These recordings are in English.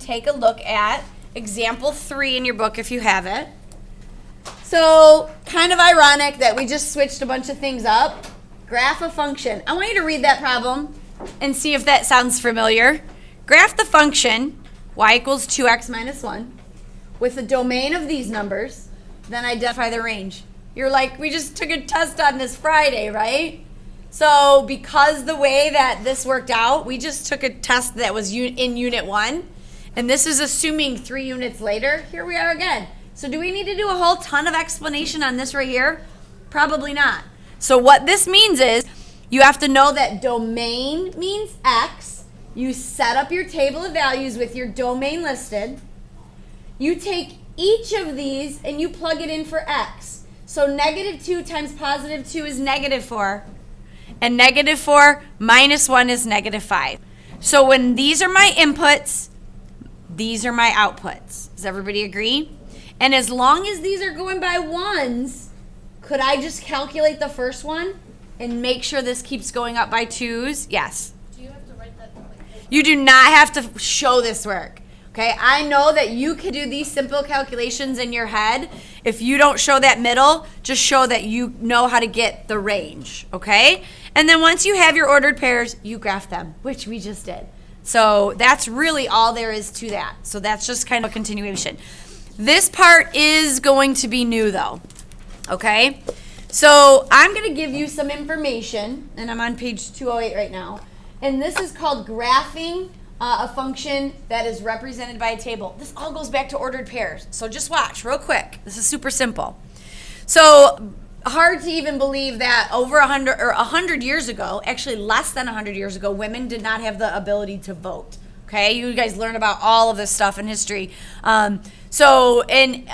take a look at example 3 in your book if you have it. So, kind of ironic that we just switched a bunch of things up. Graph a function. I want you to read that problem and see if that sounds familiar. Graph the function y equals 2x minus 1 with the domain of these numbers, then identify the range. You're like, we just took a test on this Friday, right? So because the way that this worked out, we just took a test that was in Unit 1, and this is assuming 3 units later. Here we are again. So do we need to do a whole ton of explanation on this right here? Probably not. So what this means is you have to know that domain means x. You set up your table of values with your domain listed. You take each of these and you plug it in for x. So negative 2 times positive 2 is negative 4. And negative 4 minus 1 is negative 5. So when these are my inputs, these are my outputs. Does everybody agree? And as long as these are going by ones, could I just calculate the first one and make sure this keeps going up by 2s? Yes. Do you have to write that? You do not have to show this work. Okay, I know that you can do these simple calculations in your head. If you don't show that middle, just show that you know how to get the range, okay? And then once you have your ordered pairs, you graph them, which we just did. So that's really all there is to that. So that's just kind of a continuation. This part is going to be new though, okay? So I'm going to give you some information, and I'm on page 208 right now. And this is called graphing a function that is represented by a table. This all goes back to ordered pairs. So just watch real quick. This is super simple. So hard to even believe that over 100 years ago, actually less than 100 years ago, women did not have the ability to vote. Okay, you guys learn about all of this stuff in history. So in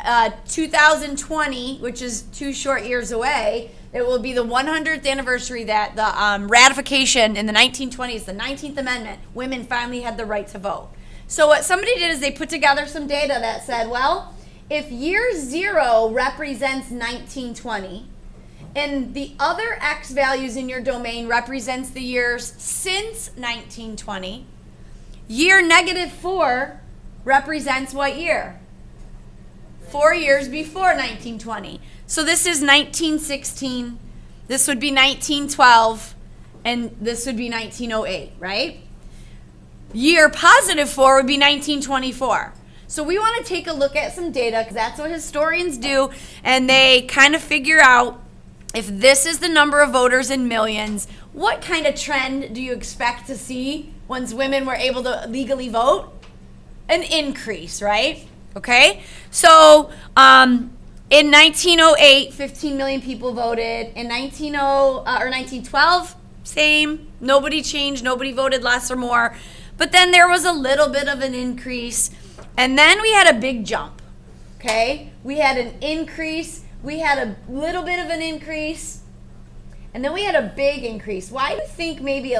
2020, which is 2 short years away, it will be the 100th anniversary that the ratification in the 1920s, the 19th Amendment, women finally had the right to vote. So what somebody did is they put together some data that said, well, if year 0 represents 1920, and the other x values in your domain represents the years since 1920, year -4 represents what year? 4 years before 1920. So this is 1916, this would be 1912, and this would be 1908, right? Year +4 would be 1924. So we want to take a look at some data, because that's what historians do, and they kind of figure out if this is the number of voters in millions, what kind of trend do you expect to see once women were able to legally vote? An increase, right? Okay, so in 1908, 15 million people voted. In 1912, same. Nobody changed. Nobody voted less or more. But then there was a little bit of an increase. And then we had a big jump. Okay? We had an increase. We had a little bit of an increase. And then we had a big increase. Why do you think maybe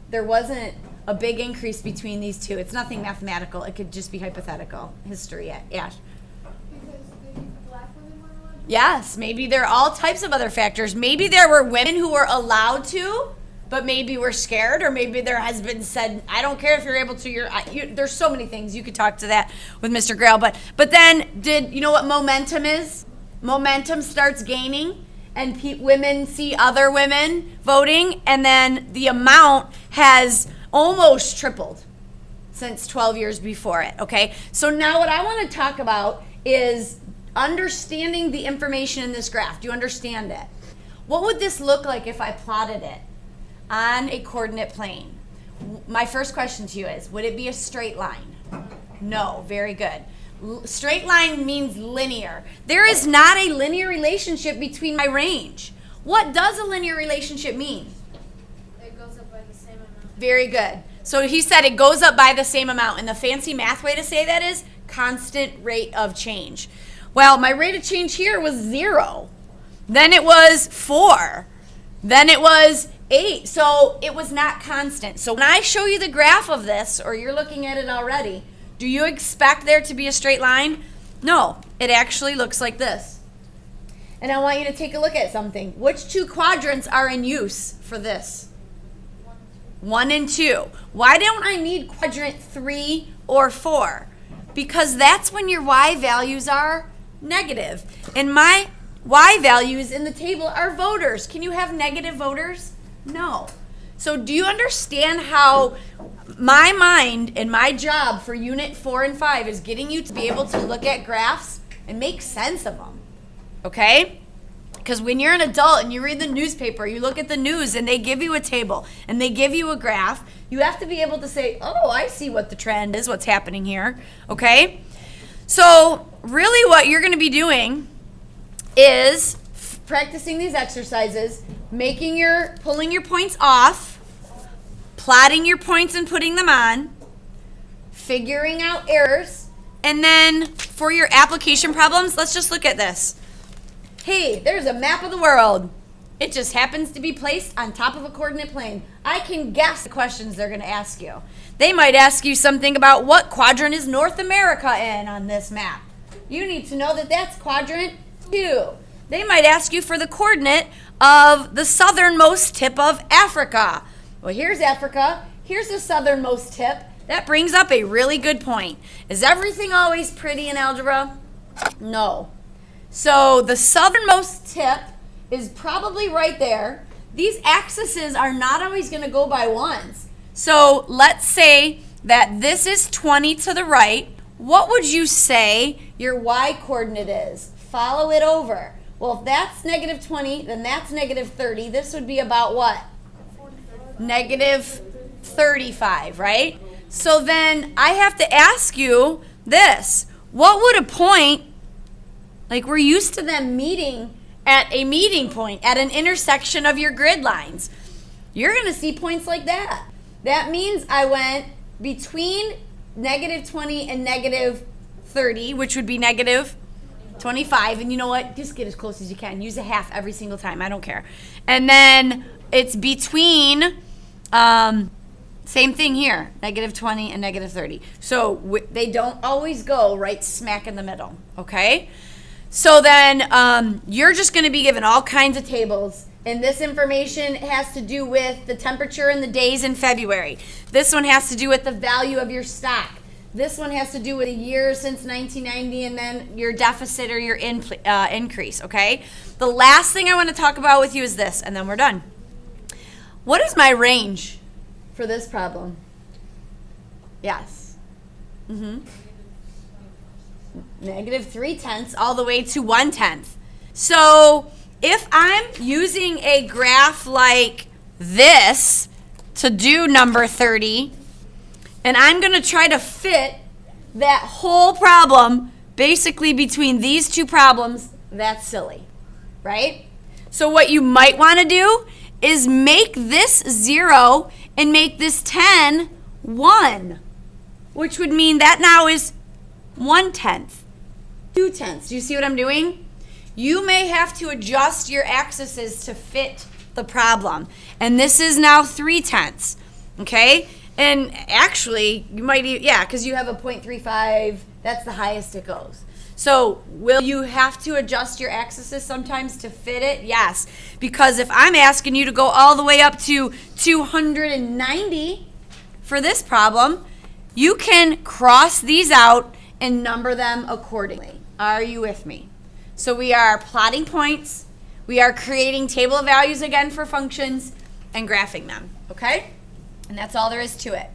there wasn't a big increase between these two? It's nothing mathematical. It could just be hypothetical. History, Ash. Yes, maybe there are all types of other factors. Maybe there were women who were allowed to, but maybe were scared, or maybe their husband said, I don't care if you're able to. There's so many things. You could talk to that with Mr. Grail. But then, you know what momentum is? Momentum starts gaining, and women see other women voting, and then the amount has almost tripled since 12 years before it, okay? So now what I want to talk about is understanding the information in this graph. Do you understand it? What would this look like if I plotted it on a coordinate plane? My first question to you is, would it be a straight line? No, very good. Straight line means linear. There is not a linear relationship between my range. What does a linear relationship mean? It goes up by the same amount. Very good. So he said it goes up by the same amount, and the fancy math way to say that is constant rate of change. Well, my rate of change here was 0. Then it was 4. Then it was 8. So it was not constant. So when I show you the graph of this, or you're looking at it already, do you expect there to be a straight line? No, it actually looks like this. And I want you to take a look at something. Which 2 quadrants are in use for this? 1 and 2. Why don't I need quadrant 3 or 4? Because that's when your y values are negative. And my y values in the table are voters. Can you have negative voters? No. So do you understand how my mind and my job for unit 4 and 5 is getting you to be able to look at graphs and make sense of them? Okay? Because when you're an adult and you read the newspaper, you look at the news and they give you a table and they give you a graph, you have to be able to say, oh, I see what the trend is, what's happening here, okay? So really what you're going to be doing is practicing these exercises, pulling your points off, plotting your points and putting them on, figuring out errors, and then for your application problems, let's just look at this. Hey, there's a map of the world. It just happens to be placed on top of a coordinate plane. I can guess the questions they're going to ask you. They might ask you something about what quadrant is North America in on this map. You need to know that that's quadrant 2. They might ask you for the coordinate of the southernmost tip of Africa. Well, here's Africa. Here's the southernmost tip. That brings up a really good point. Is everything always pretty in algebra? No. So the southernmost tip is probably right there. These axes are not always going to go by ones. So let's say that this is 20 to the right. What would you say your y coordinate is? Follow it over. Well, if that's negative 20, then that's negative 30. This would be about what? Negative 35, right? So then I have to ask you this. What would a point, like we're used to them meeting at a meeting point, at an intersection of your grid lines. You're going to see points like that. That means I went between negative 20 and negative 30, which would be negative 25. And you know what? Just get as close as you can. Use a half every single time. I don't care. And then it's between, same thing here, negative 20 and negative 30. So they don't always go right smack in the middle, okay? So then you're just going to be given all kinds of tables, and this information has to do with the temperature and the days in February. This one has to do with the value of your stock. This one has to do with a year since 1990 and then your deficit or your increase, okay? The last thing I want to talk about with you is this, and then we're done. What is my range for this problem? Yes. Negative 3/10 all the way to 1/10. So if I'm using a graph like this to do number 30, and I'm going to try to fit that whole problem basically between these two problems, that's silly, right? So what you might want to do is make this 0 and make this 10 1, which would mean that now is 1/10. 2/10. Do you see what I'm doing? You may have to adjust your axes to fit the problem. And this is now 3/10, okay? And actually, you might, because you have a 0.35, that's the highest it goes. So will you have to adjust your axes sometimes to fit it? Yes, because if I'm asking you to go all the way up to 290 for this problem, you can cross these out and number them accordingly. Are you with me? So we are plotting points, we are creating table of values again for functions, and graphing them, okay? And that's all there is to it.